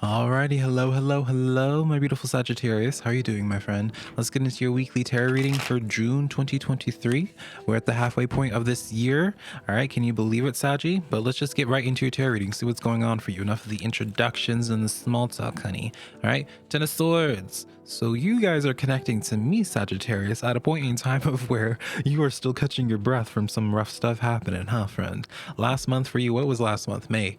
Alrighty, hello, my beautiful Sagittarius. How are you doing, my friend? Let's get into your weekly tarot reading for June 2023. We're at the halfway point of this year. All right, can you believe it, Saggy? But let's just get right into your tarot reading, see what's going on for you. Enough of the introductions and the small talk, honey. All right, Ten of Swords. So you guys are connecting to me, Sagittarius, at a point in time of where you are still catching your breath from some rough stuff happening, huh, friend? Last month for you, what was last month? May.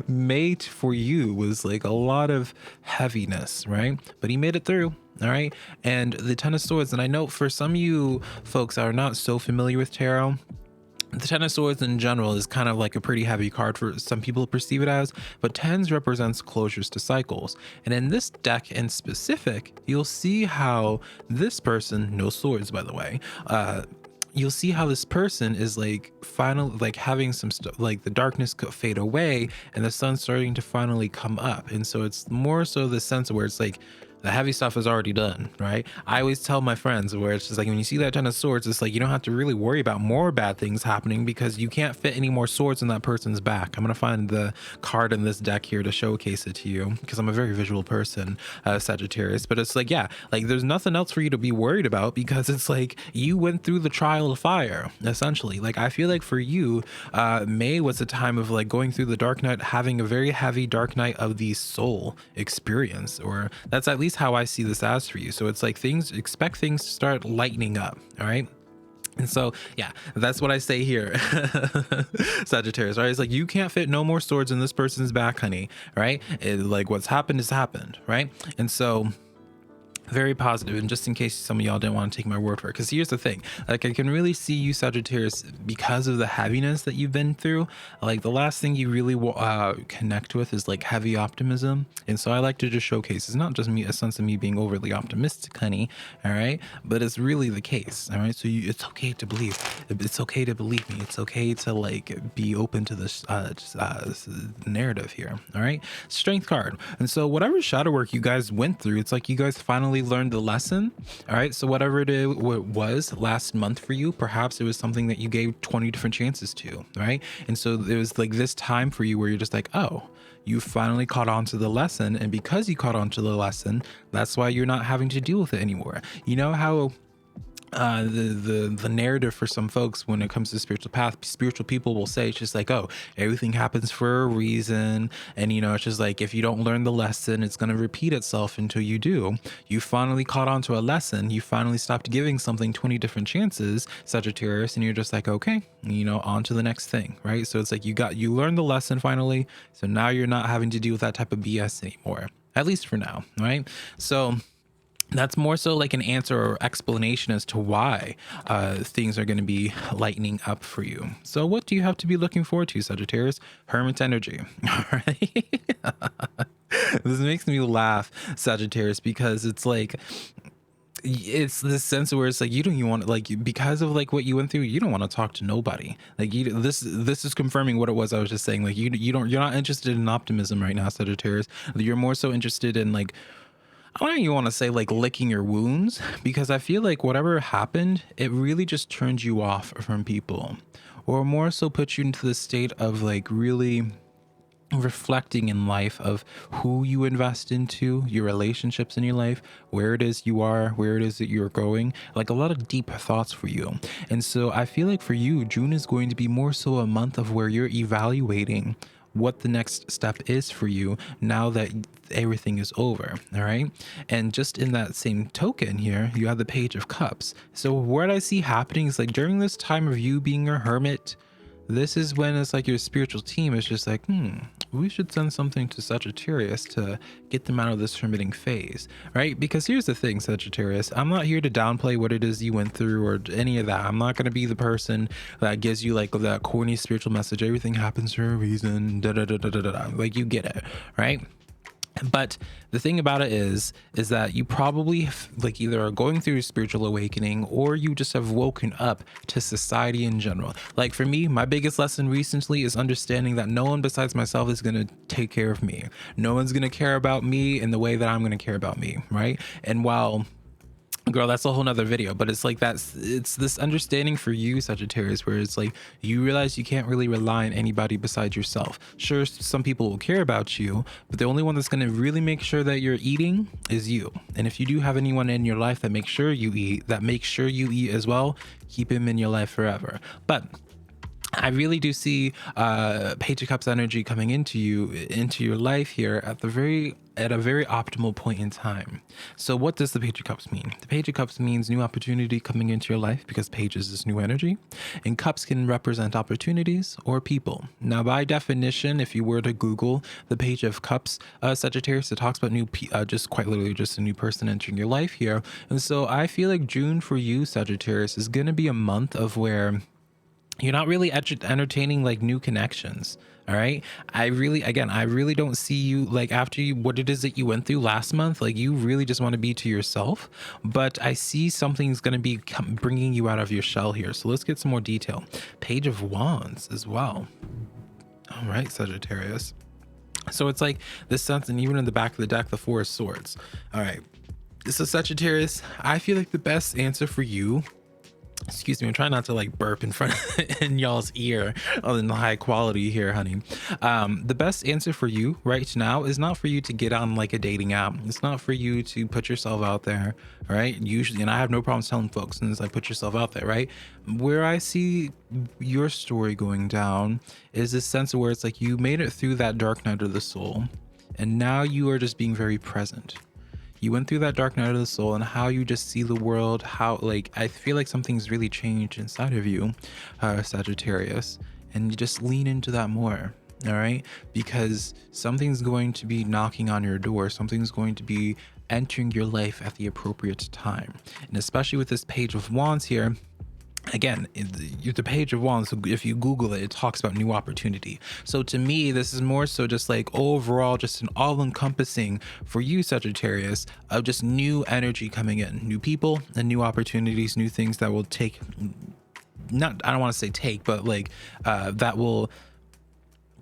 May for you was like a lot of heaviness, right? But he made it through. All right. And the Ten of Swords, and I know for some of you folks are not so familiar with tarot, the Ten of Swords in general is kind of like a pretty heavy card for some people to perceive it as, but tens represents closures to cycles. And in this deck in specific, you'll see how this person, no swords by the way, you'll see how this person is like finally like having some stuff, like the darkness could fade away and the sun's starting to finally come up. And so it's more so the sense where it's like the heavy stuff is already done, right? I always tell my friends where it's just like when you see that Ten of Swords, it's like you don't have to really worry about more bad things happening because you can't fit any more swords in that person's back. I'm gonna find the card in this deck here to showcase it to you because I'm a very visual person, Sagittarius. But it's like, yeah, like there's nothing else for you to be worried about because it's like you went through the trial of fire, essentially. Like I feel like for you, May was a time of like going through the dark night, having a very heavy dark night of the soul experience, or that's at least how I see this as for you. So it's like expect things to start lightening up. All right. And so, yeah, that's what I say here, Sagittarius, right? It's like, you can't fit no more swords in this person's back, honey, right? Like what's happened has happened, right? And so very positive. And just in case some of y'all didn't want to take my word for it, because here's the thing, like I can really see you, Sagittarius, because of the heaviness that you've been through. Like the last thing you really connect with is like heavy optimism. And so I like to just showcase it's not just me, a sense of me being overly optimistic, honey, all right, but it's really the case. All right, so it's okay to believe, it's okay to believe me, it's okay to like be open to this narrative here. All right, Strength card. And so whatever shadow work you guys went through, it's like you guys finally learned the lesson. All right, so whatever it was last month for you, perhaps it was something that you gave 20 different chances to, right? And so it was like this time for you where you're just like, oh, you finally caught on to the lesson, and because you caught on to the lesson, that's why you're not having to deal with it anymore. You know how the narrative for some folks when it comes to spiritual path, spiritual people will say it's just like, oh, everything happens for a reason, and you know, it's just like if you don't learn the lesson, it's going to repeat itself until you do. You finally caught on to a lesson, you finally stopped giving something 20 different chances, Sagittarius, and you're just like, okay, you know, on to the next thing, right? So it's like you learned the lesson finally, so now you're not having to deal with that type of BS anymore, at least for now, right? So that's more so like an answer or explanation as to why things are going to be lightening up for you. So what do you have to be looking forward to, Sagittarius? Hermit energy. All right. This makes me laugh, Sagittarius, because it's like, it's this sense where it's like you don't even want to, like, because of like what you went through, you don't want to talk to nobody. Like this is confirming what it was I was just saying. Like you're not interested in optimism right now, Sagittarius. You're more so interested in like, I don't even want to say like licking your wounds, because I feel like whatever happened, it really just turned you off from people, or more so put you into the state of like really reflecting in life of who you invest into, your relationships in your life, where it is you are, where it is that you're going, like a lot of deep thoughts for you. And so I feel like for you, June is going to be more so a month of where you're evaluating what the next step is for you now that everything is over. All right, and just in that same token here, you have the Page of Cups. So what I see happening is like during this time of you being a hermit, this is when it's like your spiritual team is just like, we should send something to Sagittarius to get them out of this hermiting phase, right? Because here's the thing, Sagittarius, I'm not here to downplay what it is you went through or any of that. I'm not going to be the person that gives you like that corny spiritual message, everything happens for a reason, da da da da da da. Like you get it, right? But the thing about it is that you probably like either are going through a spiritual awakening or you just have woken up to society in general. Like for me, my biggest lesson recently is understanding that no one besides myself is going to take care of me. No one's going to care about me in the way that I'm going to care about me, right? And while girl, that's a whole nother video. But it's like it's this understanding for you, Sagittarius, where it's like you realize you can't really rely on anybody besides yourself. Sure, some people will care about you, but the only one that's going to really make sure that you're eating is you. And if you do have anyone in your life that makes sure you eat, as well, keep him in your life forever. But I really do see Page of Cups energy coming into your life here at a very optimal point in time. So what does the Page of Cups mean? The Page of Cups means new opportunity coming into your life, because Page is this new energy, and Cups can represent opportunities or people. Now, by definition, if you were to Google the Page of Cups, Sagittarius, it talks about just quite literally just a new person entering your life here. And so I feel like June for you, Sagittarius, is going to be a month of where you're not really entertaining like new connections. All right. I really don't see you like after what it is that you went through last month. Like you really just want to be to yourself, but I see something's going to be bringing you out of your shell here. So let's get some more detail. Page of Wands as well. All right, Sagittarius. So it's like this sense, and even in the back of the deck, the Four of Swords. All right. So Sagittarius, I feel like the best answer for you, excuse me, I'm trying not to like burp in front in y'all's ear on the high quality here, honey. The best answer for you right now is not for you to get on like a dating app. It's not for you to put yourself out there, right? Usually, and I have no problems telling folks, and it's like put yourself out there, right? Where I see your story going down is this sense of where it's like you made it through that dark night of the soul, and now you are just being very present. You went through that dark night of the soul, and how you just see the world, how like I feel like something's really changed inside of you, Sagittarius, and you just lean into that more. All right, because something's going to be knocking on your door, something's going to be entering your life at the appropriate time. And especially with this Page of Wands here, again, the Page of Wands, if you Google it, it talks about new opportunity. So to me, this is more so just like overall, just an all-encompassing for you, Sagittarius, of just new energy coming in, new people and new opportunities, new things that will take, not, I don't want to say take, but like that will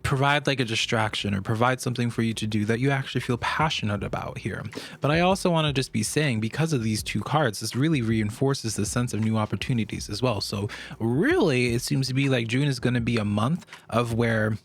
provide like a distraction or provide something for you to do that you actually feel passionate about here. But I also want to just be saying, because of these two cards, this really reinforces the sense of new opportunities as well. So really, it seems to be like June is going to be a month of where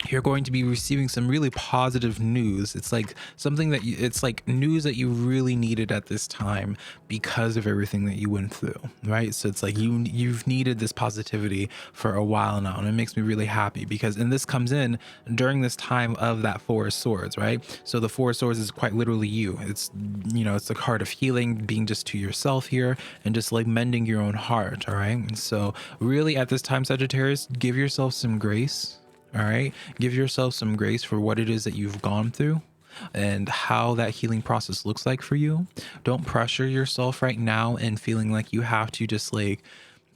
you're going to be receiving some really positive news. It's like something that it's like news that you really needed at this time because of everything that you went through, right? So it's like you've needed this positivity for a while now, and it makes me really happy because, and this comes in during this time of that Four of Swords, right? So the Four of Swords is quite literally you. It's, you know, it's the card of healing, being just to yourself here, and just like mending your own heart, all right? And so really at this time, Sagittarius, give yourself some grace. All right, give yourself some grace for what it is that you've gone through and how that healing process looks like for you. Don't pressure yourself right now and feeling like you have to just like,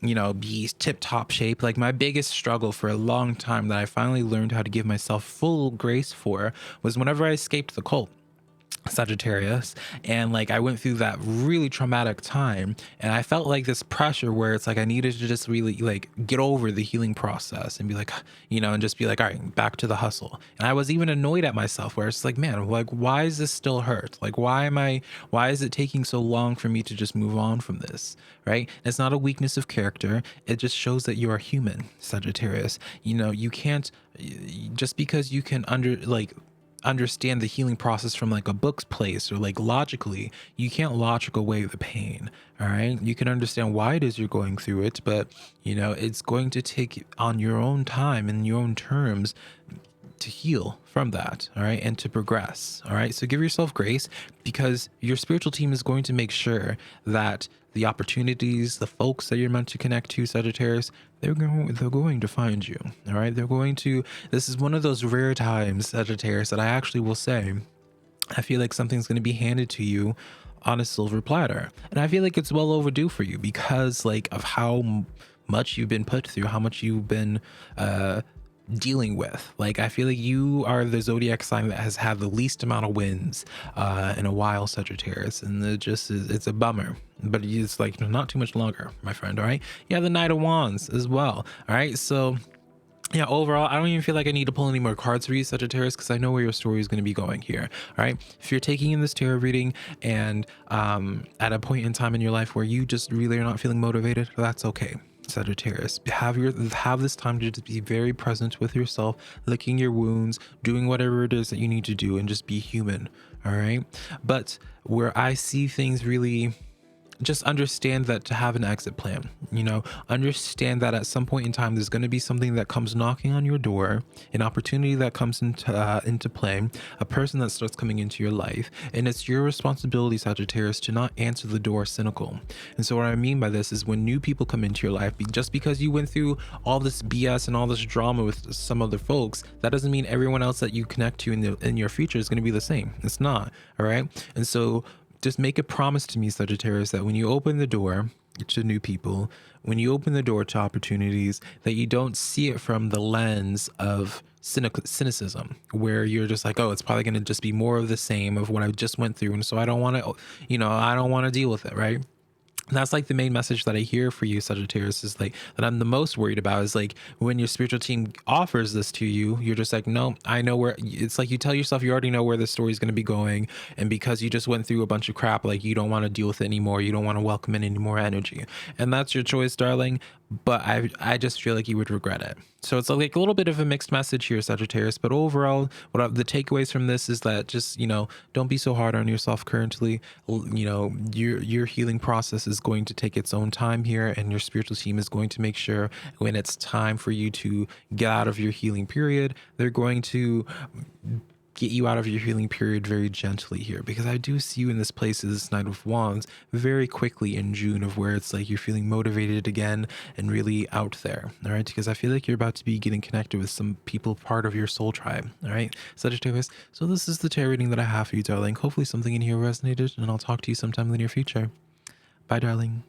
you know, be tip top shape. Like my biggest struggle for a long time that I finally learned how to give myself full grace for was whenever I escaped the cult, Sagittarius, and like I went through that really traumatic time, and I felt like this pressure where it's like I needed to just really like get over the healing process and be like, you know, and just be like, all right, back to the hustle. And I was even annoyed at myself where it's like, man, like why is this still hurt? Like why is it taking so long for me to just move on from this, right? It's not a weakness of character, it just shows that you are human, Sagittarius. You know, you can't, just because you can understand the healing process from like a book's place or like logically, you can't logic away the pain. All right, you can understand why it is you're going through it, but you know, it's going to take on your own time and your own terms to heal from that, all right, and to progress. All right, so give yourself grace, because your spiritual team is going to make sure that the opportunities, the folks that you're meant to connect to, Sagittarius, they're going to find you. All right, they're going to. This is one of those rare times, Sagittarius, that I actually will say, I feel like something's going to be handed to you on a silver platter, and I feel like it's well overdue for you because like of how much you've been put through, how much you've been dealing with. Like I feel like you are the zodiac sign that has had the least amount of wins in a while, Sagittarius, and it's a bummer, but it's like not too much longer, my friend. All right, yeah, the Knight of Wands as well. All right, so Yeah, overall, I don't even feel like I need to pull any more cards for you, Sagittarius, because I know where your story is going to be going here. All right. If you're taking in this tarot reading and at a point in time in your life where you just really are not feeling motivated, that's okay. Sagittarius, have this time to just be very present with yourself, licking your wounds, doing whatever it is that you need to do, and just be human. All right. But where I see things really, just understand that, to have an exit plan, understand that at some point in time there's going to be something that comes knocking on your door, an opportunity that comes into play, a person that starts coming into your life, and it's your responsibility, Sagittarius, to not answer the door cynical. And so what I mean by this is, when new people come into your life, just because you went through all this BS and all this drama with some other folks, that doesn't mean everyone else that you connect to in your future is going to be the same. It's not. All right. And so just make a promise to me, Sagittarius, that when you open the door to new people, when you open the door to opportunities, that you don't see it from the lens of cynicism, where you're just like, oh, it's probably going to just be more of the same of what I just went through, and so I don't want to, I don't want to deal with it, right? And that's like the main message that I hear for you, Sagittarius, is like, that I'm the most worried about, is like, when your spiritual team offers this to you, you're just like, no, I know where. It's like you tell yourself you already know where the story is going to be going, and because you just went through a bunch of crap, like, you don't want to deal with it anymore, you don't want to welcome in any more energy, and that's your choice, darling. But I just feel like you would regret it. So it's like a little bit of a mixed message here, Sagittarius. But overall, the takeaways from this is that, just, don't be so hard on yourself currently. Your healing process is going to take its own time here, and your spiritual team is going to make sure, when it's time for you to get out of your healing period, they're going to get you out of your healing period very gently here, because I do see you in this place as this Knight of Wands very quickly in June, of where it's like you're feeling motivated again and really out there. All right. Because I feel like you're about to be getting connected with some people part of your soul tribe. All right, Sagittarius. So this is the tarot reading that I have for you, darling. Hopefully something in here resonated, and I'll talk to you sometime in the near future. Bye, darling.